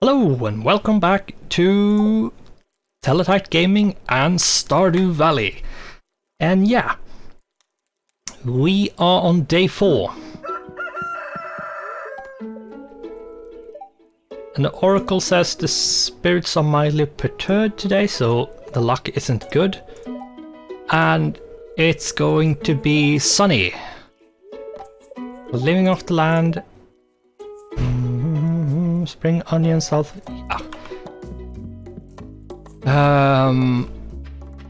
Hello and welcome back to TellerTactGaming and Stardew Valley. And yeah, we are on day 4. And the oracle says the spirits are mildly perturbed today, so the luck isn't good. And it's going to be sunny. We're living off the land. Spring onion south. Yeah.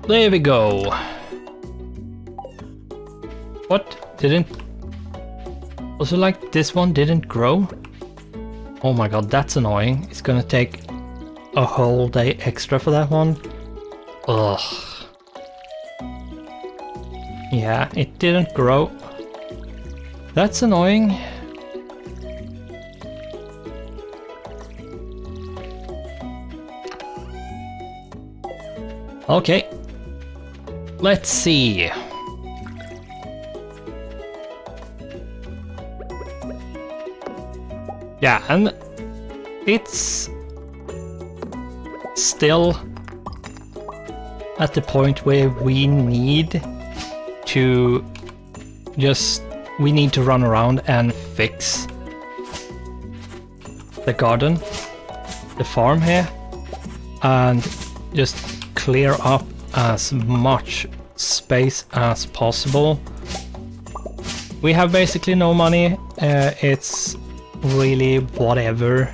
There we go. What? Didn't... Was it like this one didn't grow? Oh my god, that's annoying. It's gonna take a whole day extra for that one. Ugh. Yeah, it didn't grow. That's annoying. Okay, let's see. Yeah, and it's still at the point where we need to we need to run around and fix the garden, the farm here, and just clear up as much space as possible. We have basically no money. It's really whatever.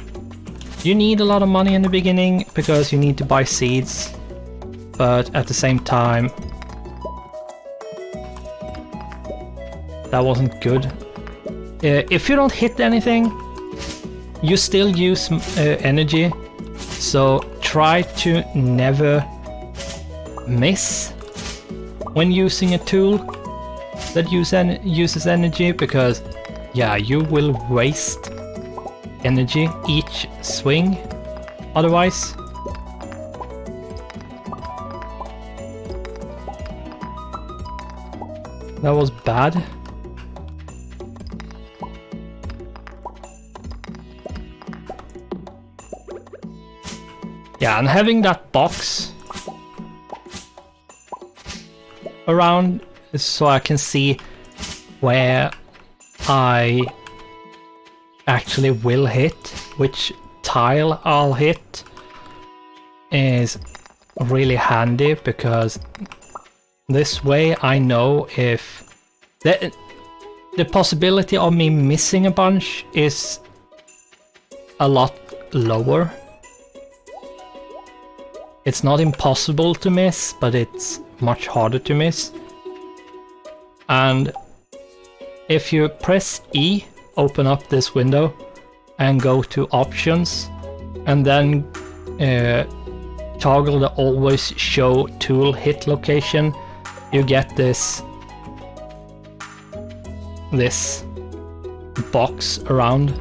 You need a lot of money in the beginning because you need to buy seeds, but at the same time that wasn't good. If you don't hit anything, you still use energy, so try to never miss when using a tool that uses energy, because yeah, you will waste energy each swing otherwise. That was bad. Yeah, and having that box around so I can see where I actually will hit, which tile I'll hit, is really handy, because this way I know if the possibility of me missing a bunch is a lot lower. It's not impossible to miss, but it's much harder to miss. And if you press E, open up this window and go to options, and then toggle the always show tool hit location, you get this box around,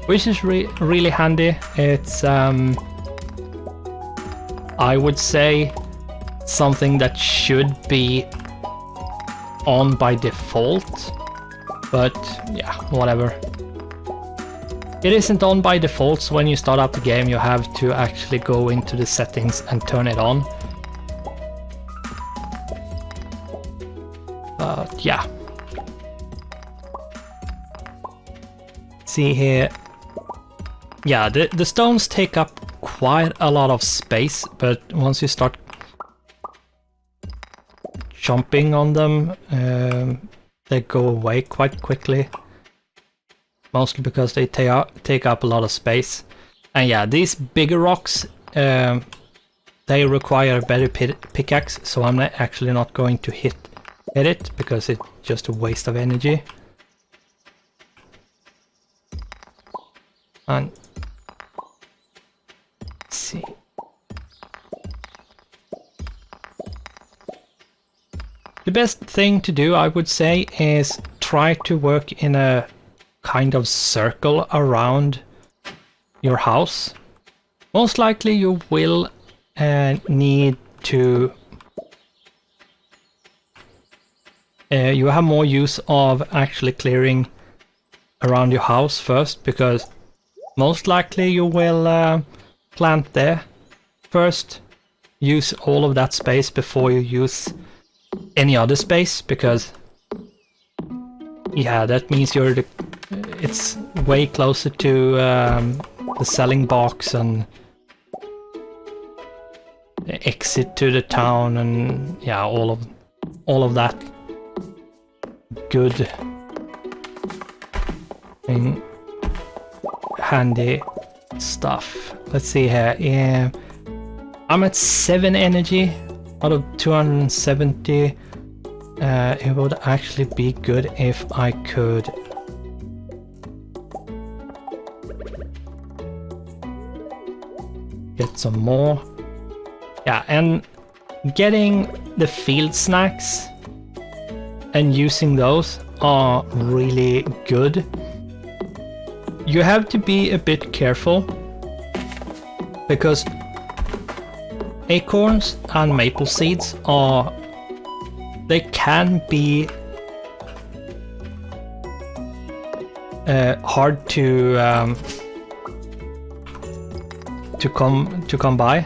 which is really handy. It's I would say something that should be on by default, but yeah, whatever. It isn't on by default, so when you start up the game you have to actually go into the settings and turn it on. But yeah. See here. Yeah, the stones take up quite a lot of space, but once you start jumping on them, they go away quite quickly. Mostly because they take up a lot of space. And yeah, these bigger rocks, they require a better pickaxe, so I'm actually not going to hit it because it's just a waste of energy. And let's see. The best thing to do, I would say, is try to work in a kind of circle around your house. Most likely you will need to you have more use of actually clearing around your house first, because most likely you will plant there first. Use all of that space before you use any other space, because yeah, that means it's way closer to the selling box and the exit to the town, and yeah, all of that good and handy stuff. Let's see here. Yeah, I'm at 7 energy out of 270. It would actually be good if I could get some more. Yeah, and getting the field snacks and using those are really good. You have to be a bit careful, because acorns and maple seeds they can be hard to come by.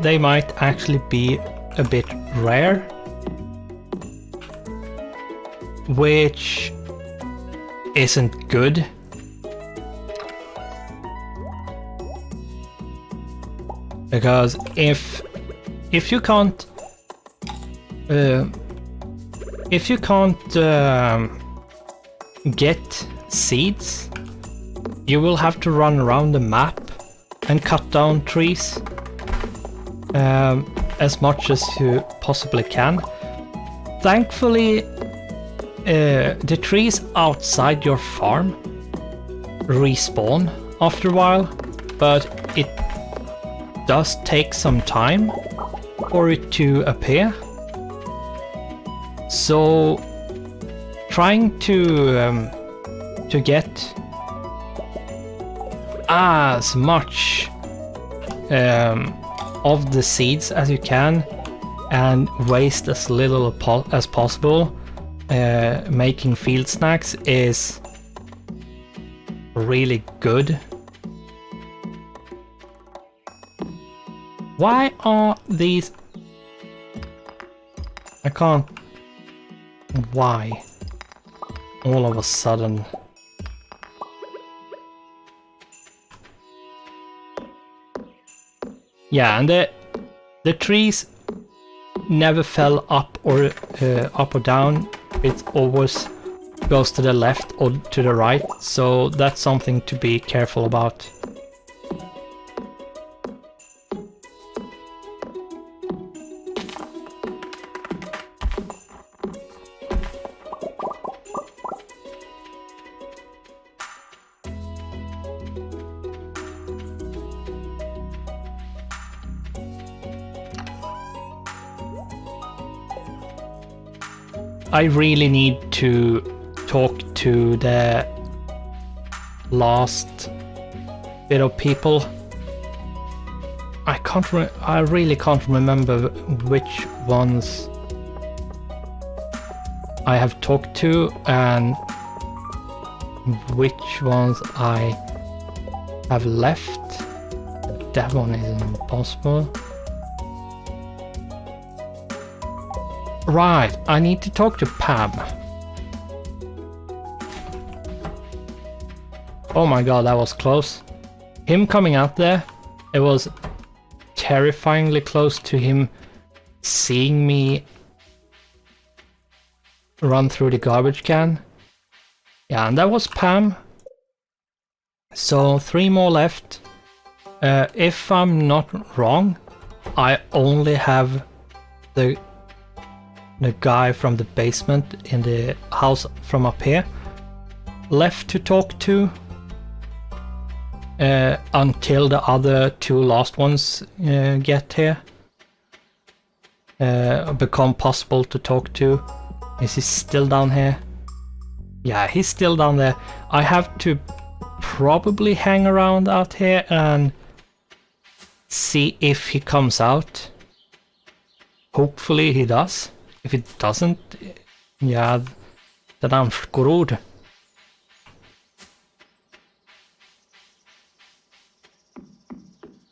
They might actually be a bit rare, which isn't good. Because if you can't get seeds, you will have to run around the map and cut down trees as much as you possibly can. Thankfully, the trees outside your farm respawn after a while, but it does take some time for it to appear. So trying to get as much of the seeds as you can and waste as little as possible making field snacks is really good. Why are these... I can't... Why? All of a sudden... Yeah, and the trees never fell up or down. It always goes to the left or to the right, so that's something to be careful about. I really need to talk to the last bit of people. I really can't remember which ones I have talked to and which ones I have left. That one is impossible. Right, I need to talk to Pam. Oh my god, that was close. Him coming out there, it was terrifyingly close to him seeing me run through the garbage can. Yeah, and that was Pam. So 3 more left. If I'm not wrong, I only have the guy from the basement in the house from up here left to talk to until the other 2 last ones get here. Become possible to talk to. Is he still down here? Yeah, he's still down there. I have to probably hang around out here and see if he comes out. Hopefully he does. If it doesn't, yeah, then I'm screwed.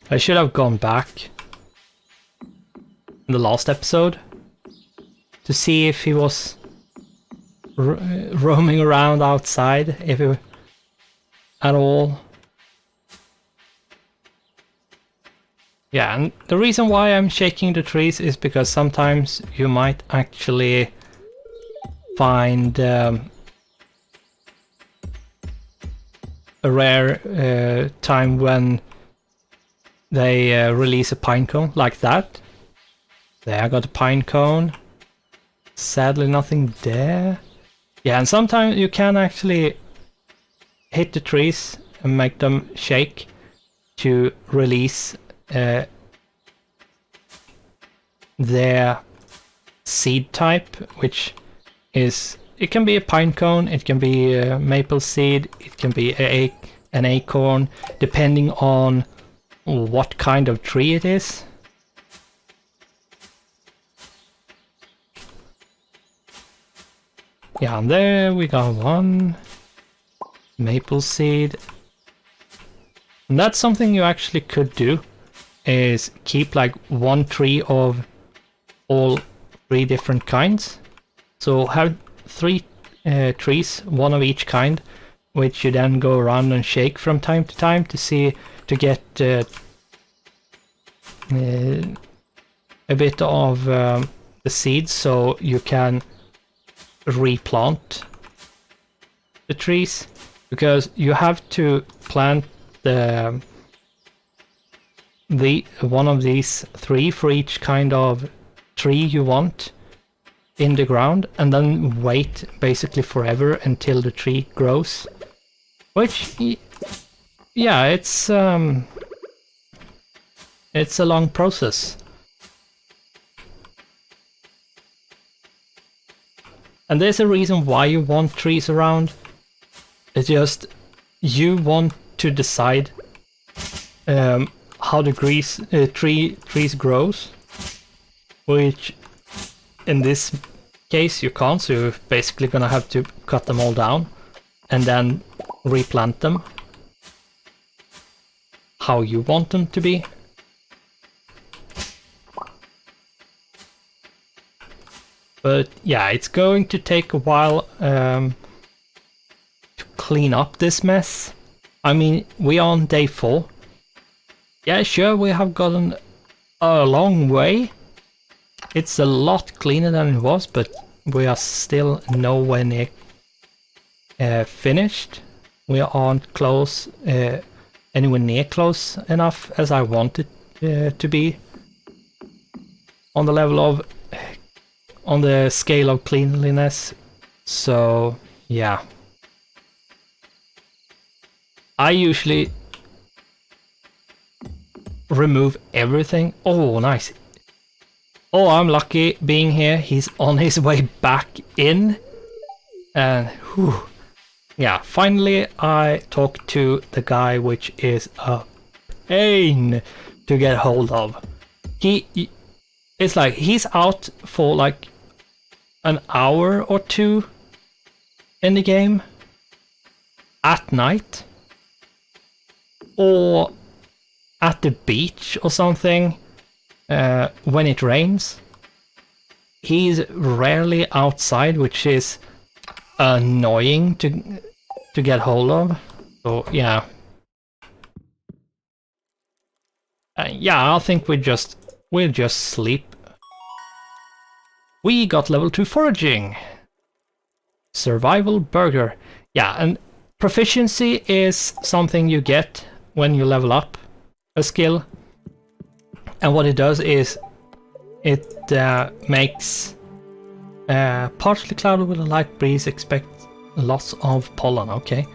I should have gone back in the last episode to see if he was roaming around outside, if he at all. Yeah, and the reason why I'm shaking the trees is because sometimes you might actually find a rare time when they release a pine cone like that. There, I got a pine cone. Sadly, nothing there. Yeah, and sometimes you can actually hit the trees and make them shake to release their seed type, which is, it can be a pine cone, it can be a maple seed, it can be an acorn, depending on what kind of tree it is. Yeah, and there we got one maple seed. And that's something you actually could do, is keep like one tree of all 3 different kinds. So have 3 trees, one of each kind, which you then go around and shake from time to time to see, to get a bit of the seeds, so you can replant the trees, because you have to plant the one of these 3 for each kind of tree you want in the ground, and then wait basically forever until the tree grows. Which, yeah, it's a long process. And there's a reason why you want trees around. It's just you want to decide how the trees grows, which in this case you can't, so you're basically gonna have to cut them all down and then replant them how you want them to be. But yeah, it's going to take a while to clean up this mess. I mean, we are on day 4. Yeah, sure, we have gotten a long way. It's a lot cleaner than it was, but we are still nowhere near finished. We aren't close, anywhere near close enough as I wanted to be on the level of, on the scale of cleanliness. So yeah, I usually remove everything. Oh, nice. Oh, I'm lucky being here. He's on his way back in. And whew. Yeah, finally I talked to the guy, which is a pain to get hold of. It's like he's out for like an hour or 2 in the game at night, or at the beach or something when it rains. He's rarely outside, which is annoying to get hold of. So yeah, yeah, I think we'll just sleep. We got level 2 foraging. Survival burger. Yeah, and proficiency is something you get when you level up a skill. And what it does is it makes partially clouded with a light breeze, expect lots of pollen. Okay.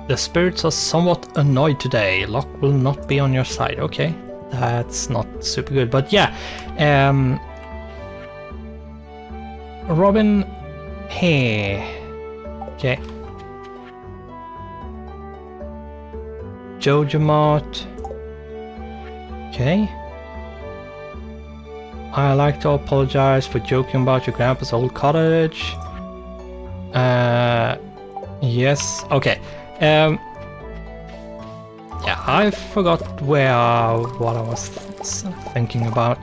The spirits are somewhat annoyed today. Luck will not be on your side. Okay. That's not super good, but yeah. Robin here. Okay. Jojo Mart. Okay. I like to apologize for joking about your grandpa's old cottage. Yes. Okay. I forgot what I was thinking about.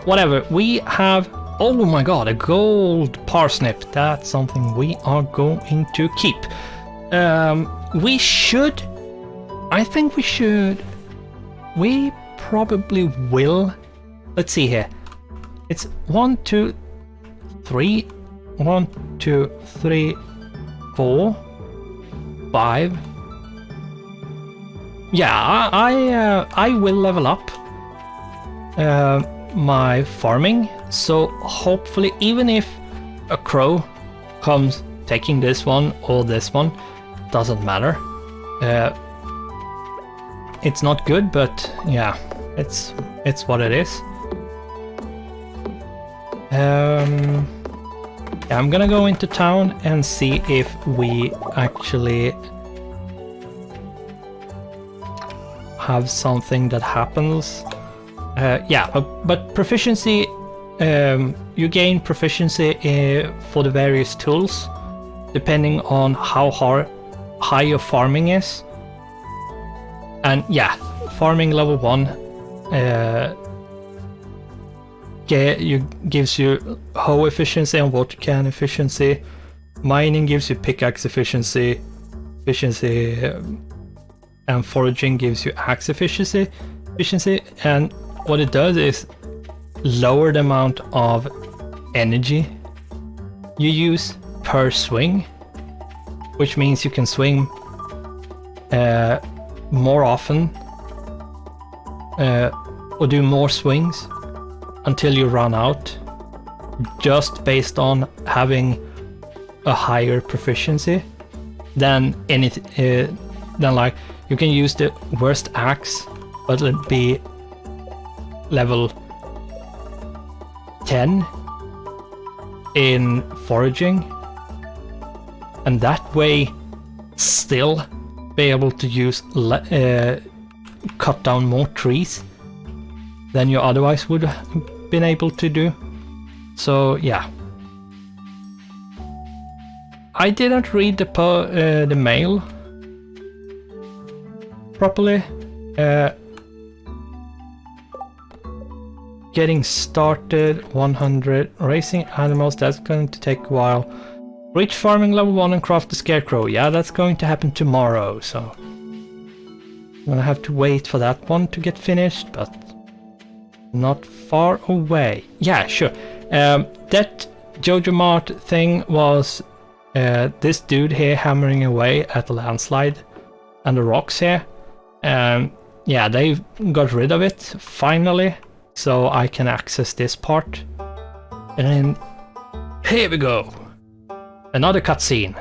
Whatever, we have, oh my god, a gold parsnip. That's something we are going to keep. We should, I think we should, we probably will. Let's see here. It's 1, 2, 3, 1, 2, 3, 4, 5. Yeah, I will level up my farming, so hopefully even if a crow comes taking this one or this one, doesn't matter. It's not good, but yeah, it's what it is. Yeah, I'm gonna go into town and see if we actually have something that happens. Yeah, but proficiency, you gain proficiency for the various tools depending on how high your farming is. And yeah, farming level 1 gives you hoe efficiency and water can efficiency. Mining gives you pickaxe efficiency, and foraging gives you axe efficiency. And what it does is lower the amount of energy you use per swing, which means you can swing more often or do more swings until you run out, just based on having a higher proficiency than anything. Then like you can use the worst axe, but it'll be level 10 in foraging, and that way still be able to use cut down more trees than you otherwise would have been able to do. So yeah, I didn't read the mail properly. Getting started, 100 racing animals, that's going to take a while. Reach farming level 1 and craft the scarecrow. Yeah, that's going to happen tomorrow, so I'm gonna have to wait for that one to get finished, but not far away. Yeah, sure. That Jojo Mart thing was this dude here hammering away at the landslide and the rocks here. Yeah, they got rid of it finally, so I can access this part. And then here we go. Another cutscene.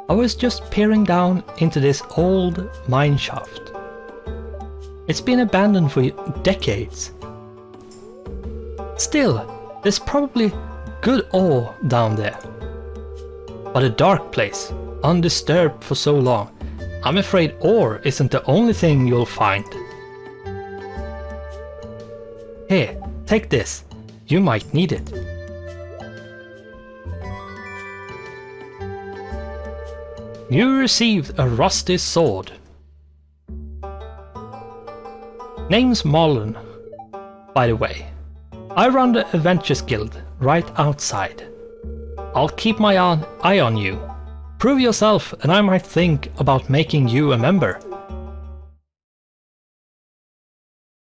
I was just peering down into this old mine shaft. It's been abandoned for decades. Still, there's probably good ore down there. But a dark place, undisturbed for so long. I'm afraid ore isn't the only thing you'll find. Here, take this. You might need it. You received a rusty sword. Name's Marlon, by the way. I run the Adventures Guild right outside. I'll keep my eye on you. Prove yourself and I might think about making you a member.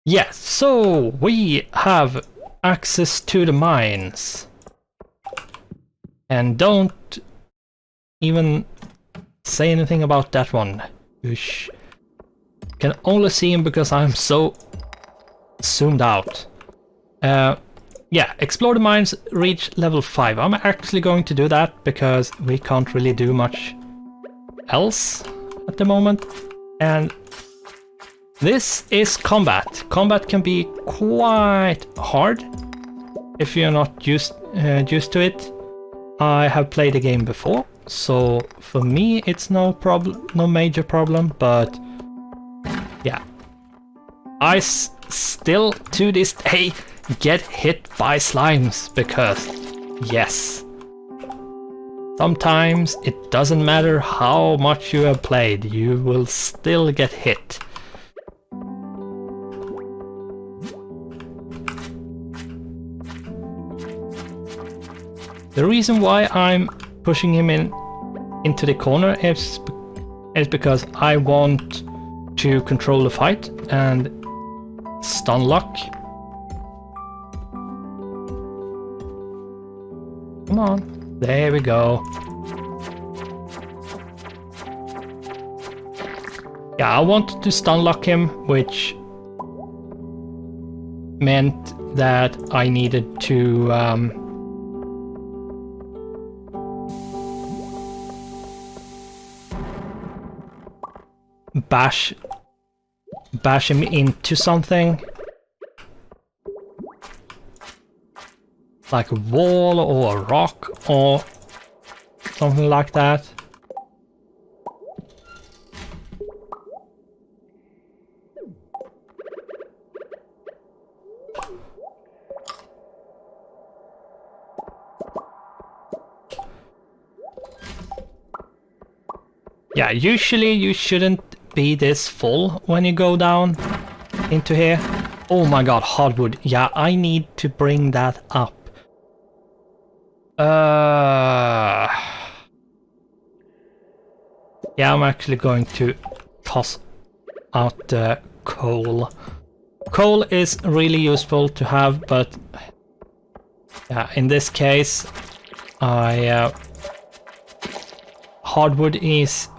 Yes, so we have access to the mines. And don't even say anything about that one. You can only see him because I'm so zoomed out. Yeah, explore the mines, reach level 5. I'm actually going to do that because we can't really do much else at the moment. And this is combat. Combat can be quite hard if you're not used to it. I have played the game before, so for me it's no major problem, but yeah. I still to this day get hit by slimes, because yes, sometimes it doesn't matter how much you have played, you will still get hit. The reason why I'm pushing him into the corner is because I want to control the fight and stun lock. Come on, there we go. Yeah, I wanted to stun lock him, which meant that I needed to bash him into something. Like a wall or a rock or something like that. Yeah, usually you shouldn't be this full when you go down into here. Oh my god, hardwood. Yeah, I need to bring that up. Yeah, I'm actually going to toss out the coal. Coal is really useful to have, but yeah, in this case, hardwood is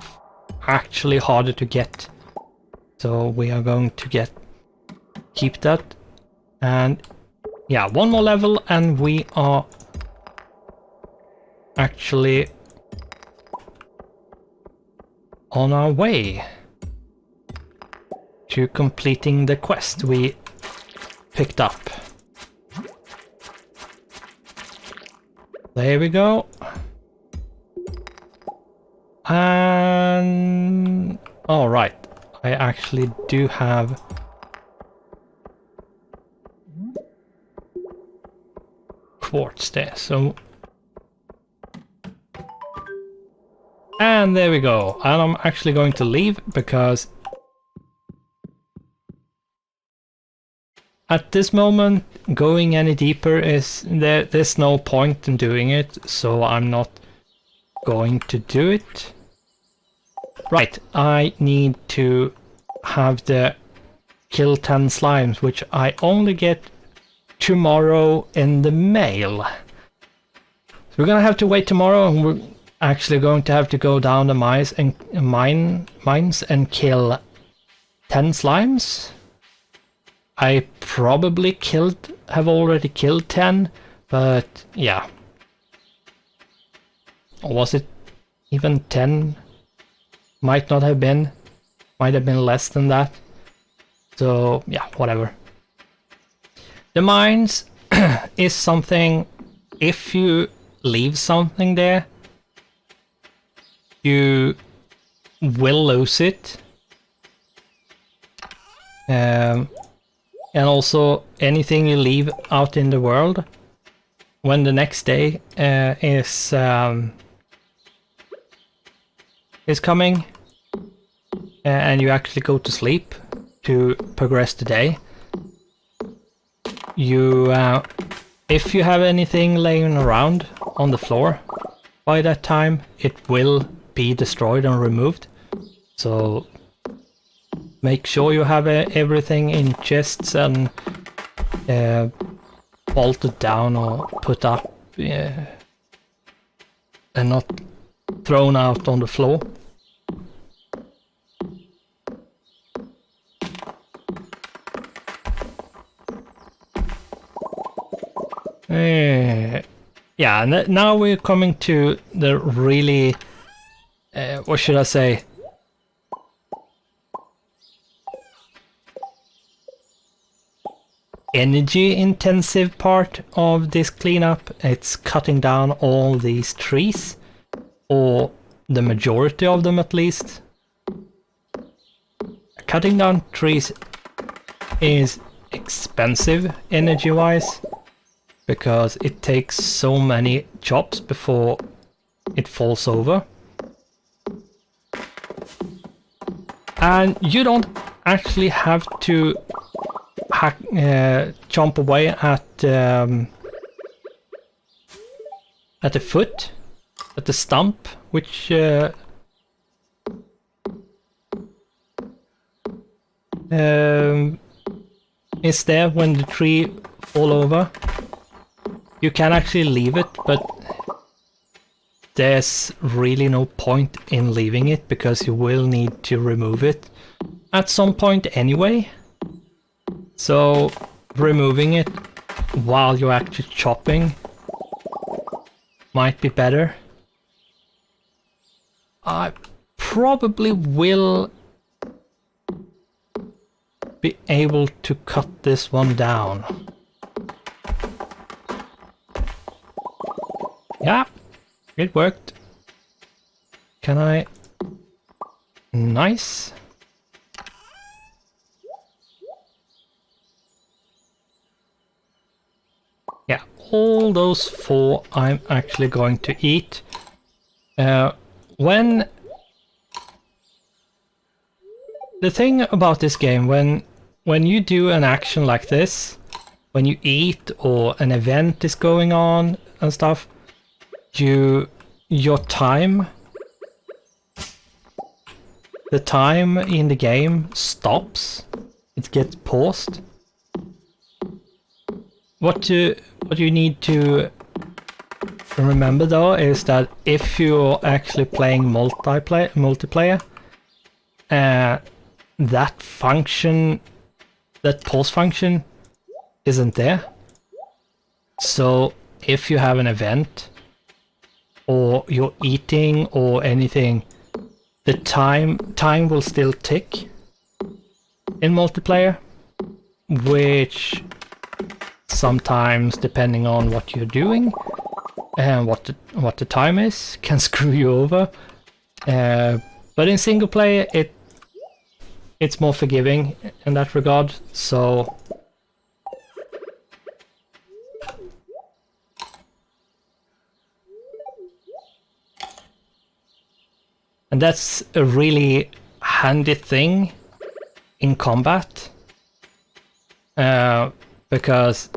actually harder to get, so we are going to keep that. And yeah, one more level and we are actually on our way to completing the quest we picked up. There we go. And all right, I actually do have quartz there, so and there we go. And I'm actually going to leave because at this moment going any deeper is there's no point in doing it, so I'm not going to do it. Right, I need to have the kill 10 slimes, which I only get tomorrow in the mail. So we're gonna have to wait tomorrow, and we're actually going to have to go down the mines and kill 10 slimes. I probably have already killed 10, but yeah. Or was it even 10? Might not have been. Might have been less than that. So yeah, whatever. The mines is something, if you leave something there, you will lose it. And also anything you leave out in the world, when the next day is coming and you actually go to sleep to progress the day, you if you have anything laying around on the floor by that time, it will be destroyed and removed. So make sure you have everything in chests and bolted down or put up and not thrown out on the floor. Yeah, now we're coming to the really, what should I say? Energy intensive part of this cleanup. It's cutting down all these trees, or the majority of them at least. Cutting down trees is expensive energy-wise, because it takes so many chops before it falls over. And you don't actually have to chomp away at the foot, at the stump, which is there when the tree fall over. You can actually leave it, but there's really no point in leaving it because you will need to remove it at some point anyway. So removing it while you're actually chopping might be better. I probably will be able to cut this one down. Yeah, it worked. Can I? Nice. Yeah, all those 4 I'm actually going to eat. When the thing about this game, when you do an action like this, when you eat or an event is going on and stuff, your time, the time in the game stops. It gets paused. What you need to remember though is that if you're actually playing multiplayer, that function, that pause function, isn't there. So if you have an event or you're eating or anything, the time will still tick in multiplayer, which sometimes, depending on what you're doing and what the time is, can screw you over. But in single player, it's more forgiving in that regard. So and that's a really handy thing in combat, because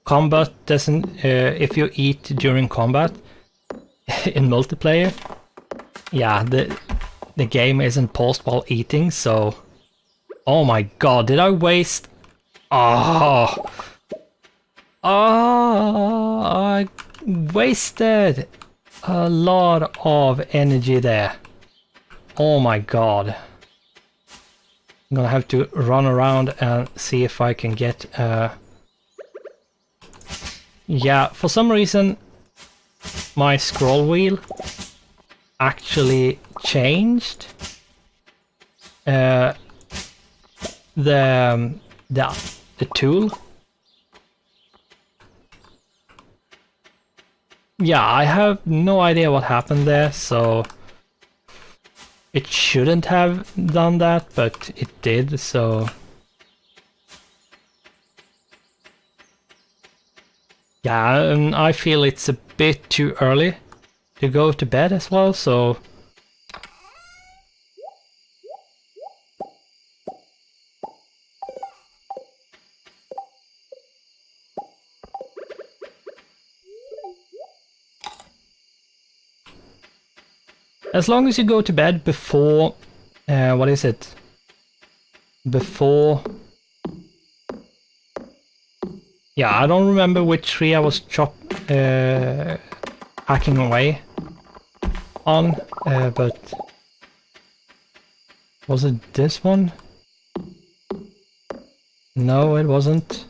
combat doesn't, if you eat during combat in multiplayer, yeah, the game isn't paused while eating. So, oh my god, did I waste? I wasted a lot of energy there. Oh my god. I'm gonna have to run around and see if I can get yeah, for some reason my scroll wheel actually changed the tool. Yeah, I have no idea what happened there, so it shouldn't have done that, but it did, so yeah, and I feel it's a bit too early to go to bed as well, so as long as you go to bed before, what is it? Before... Yeah, I don't remember which tree I was hacking away on, but... Was it this one? No, it wasn't.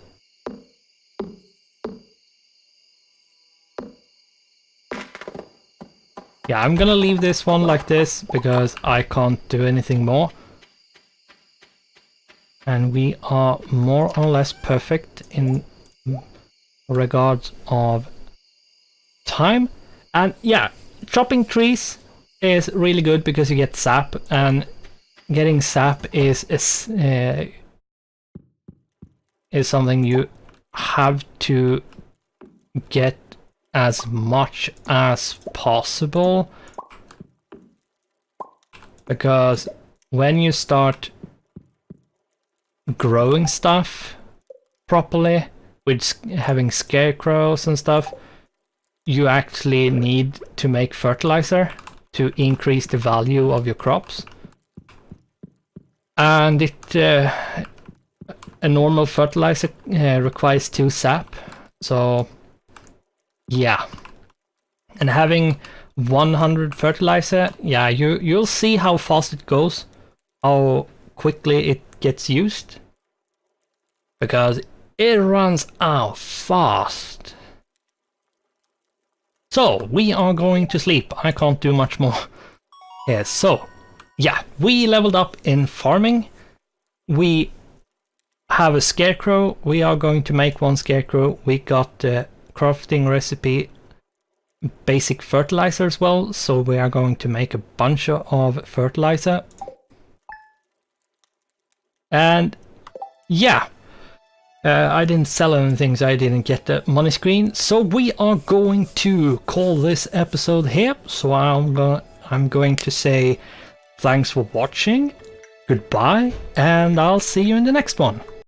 Yeah, I'm gonna leave this one like this because I can't do anything more. And we are more or less perfect in regards of time. And yeah, chopping trees is really good because you get sap, and getting sap is is something you have to get as much as possible, because when you start growing stuff properly with having scarecrows and stuff, you actually need to make fertilizer to increase the value of your crops. And a normal fertilizer requires 2 sap, so yeah. And having 100 fertilizer, yeah, you'll see how fast it goes, how quickly it gets used, because it runs out fast. So we are going to sleep. I can't do much more. Yeah, so yeah, we leveled up in farming. We have a scarecrow. We are going to make 1 scarecrow. We got the crafting recipe basic fertilizer as well, so we are going to make a bunch of fertilizer. And yeah, I didn't sell anything, so I didn't get the money screen, so we are going to call this episode here. So I'm going to say thanks for watching, goodbye, and I'll see you in the next one.